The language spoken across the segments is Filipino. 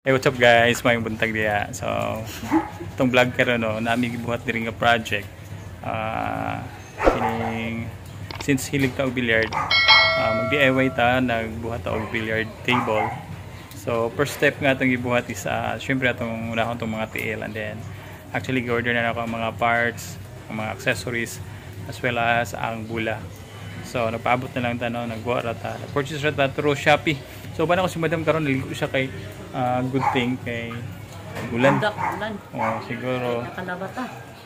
Hey, what's up guys? May buntag diya. So, itong vlog karon no, nami gibuhat diri nga project. Since hilig ta og billiard, mag-DIY ta, nagbuhat ta og billiard table. So, first step nga itong gibuhat is syempre atong unahon tong mga tiil, and then actually gi-order na ako ang mga parts, ang mga accessories, as well as ang bula. So, nagpaabot na lang ta no, nagbuhat ra ta. Purchase ra ta through Shopee. So, ba na ko si Madam karon naligo siya kay good thing kay ulan. Oh, siguro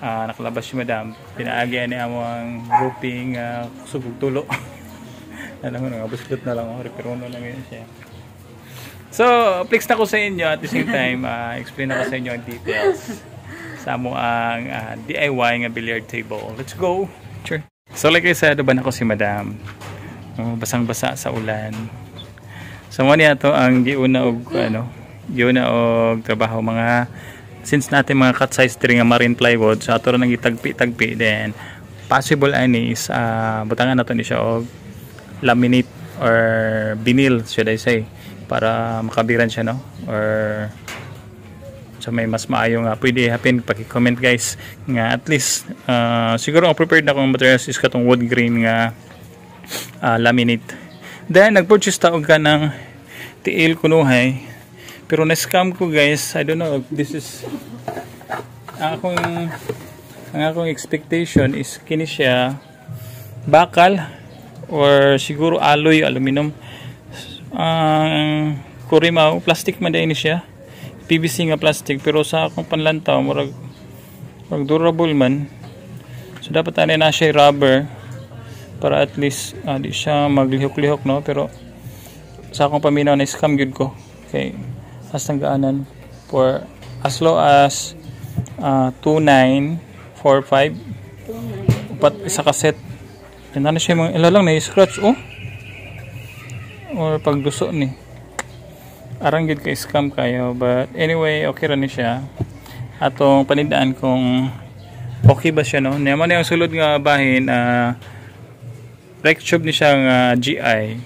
nakalabas si Madam. Pinaagi ni among grouping sugog tulo. Alam mo nga buslot na lang ako, pero na lang yun siya. So, flex na ko sa inyo at the same time explain ako sa inyo ang details sa mo ang DIY nga billiard table. Let's go. Sure. So, like I said, ba na ko si Madam. Basang-basa sa ulan. So mo niya to ang giuna og trabaho mga since natin mga cut size diri nga marine plywood, so ato ra nang gitagpi-tagpi, then possible ani is butangan nato ni siya og laminate or vinyl should I say, para makabiran siya no, or so may mas maayo nga pwede happen. Paki-comment guys nga at least siguro ang prepared na kong materials is katong wood grain nga laminate. Then nag-purchase taog ka ng tiil kunuhay, pero na-scam ko guys. I don't know if this is ang akong expectation is kini siya bakal or siguro alloy aluminum. Kurimaw plastic man din siya, PVC nga plastic, pero sa akong panlantaw murag durable man, so dapat ani na siya rubber para at least di siya maglihok-lihok no. Pero sa akong paminaw na scam gyud ko. Okay, hastang gaanan for as low as 2945 upat isa ka set. Yan na siya mga ilalang na scratch or pagduso ni arang gyud kay scam kayo, but anyway okay ra ni siya. Atong panidaan kung okay ba siya no. Naman na yung sulod nga bahin tube ni siyang GI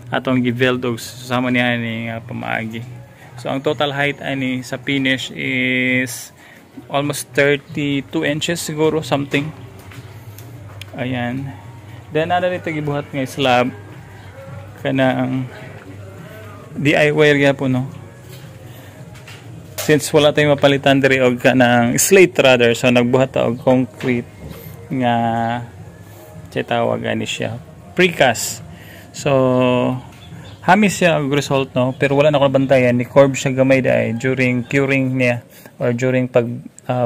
atong gi-weld sama niya ni pamaagi. So ang total height ani sa finish is almost 32 inches siguro something. Ayan. Then ana dito gibuhat nga slab kanang DIY gyud po no. Since wala tayong mapalitan diri og kanang slate rather, so nagbuhat ta og concrete nga tawag ani siya precast. So hamis siya ang result no, pero wala na ko bantayan ni curve siya gamay dai during curing niya or during pag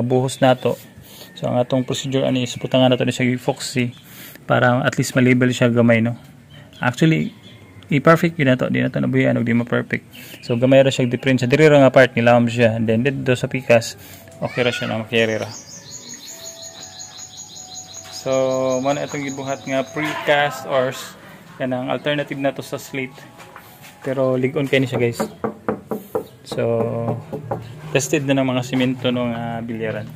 buhos nato. So ang atong procedure ani is putangan nato ni siya epoxy para at least ma-label siya gamay no. Actually i-perfect yun nato, di nato nabuyan og di ma-perfect. So gamay ra siya difference diri ra nga part ni lam siya, and then dito sa precast okay ra siya na makere ra. So, mo na itong gibuhat nga precast or kanang alternative na to sa slate. Pero lig-on kay ni siya guys. So, tested na ng mga simento nung bilyaran.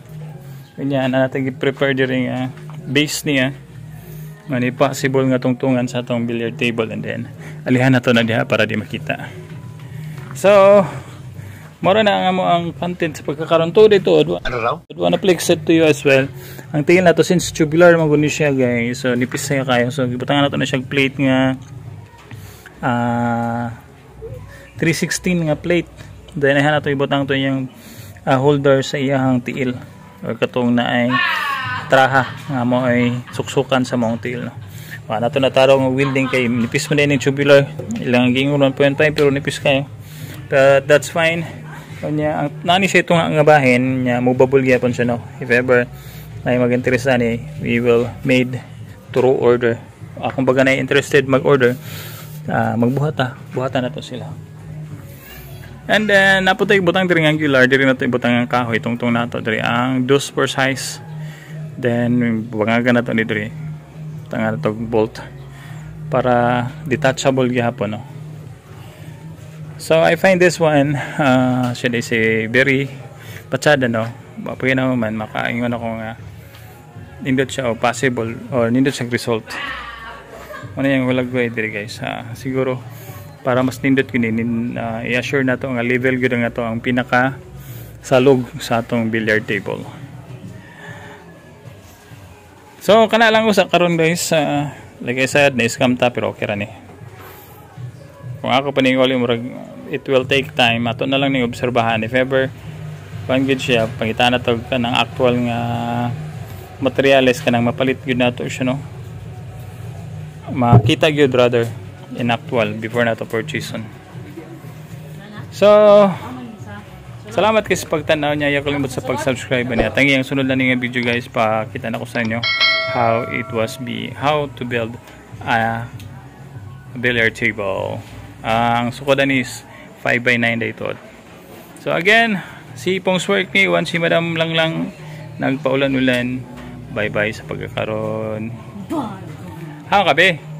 Ganyan na natin i-prepare diri nga base niya. Mani possible nga tungtungan sa atong billiard table, and then alihan na to na diha para di makita. So, mora na nga mo ang content sa pagkakaroon to dito. Ano raw? Wanna flex it to you as well. Ang tingin na to since tubular maguni siya guys. So nipis siya kayo. So gibutangan nato na siya plate nga 316 nga plate. Then ahan nato ibutang to yung holder sa iyang tiil or katong na ay traha nga mo ay suksukan sa mong tiil no. Nato na taro nga welding kay nipis man din yung tubular. Ilang gingon 1.5 pero nipis kayo. But that's fine. Kanya ang nani siya itong nga bahin nya movable gyapon siya no. If ever na mag-interest ani, we will made through order. Kung baga na interested mag-order, buhatan na to sila. And then naputay butang diri ang angular, diri na to ibutang ang kahoy tungtong nato diri ang 2 per size. Then bangagan na to ni diri. Tanga na to bolt para detachable gyapon no. So I find this one should I say very patsada no. Pwede naman makaingon ako nga nindot siya o possible or nindot siya result. Ano yung walag diri guys. Siguro para mas nindot kunin i-assure nato nga level gyud nga to ang pinaka salog sa atong billiard table. So kana lang usa karon guys, like I said, na scam ta pero okay ra ni. Kung ako paningoli murag it will take time, ato na lang ning obserbahan if ever kuan gyud siya pangita na to kanang actual nga materials kanang mapalit gyud nato siya no. Makita gyud rather in actual before nato purchase on. So salamat kasi pagtanaw niya, kalimot sa pag-subscribe niya. Tangi ang sunod na nga video guys, pakita na ko sa inyo how to build a billiard table. Ang sukodan is 5x9 dito. So again, si Pong's work ni si Madam lang nagpaulan-ulan. Bye bye sa pagkakaroon. Ha kabe?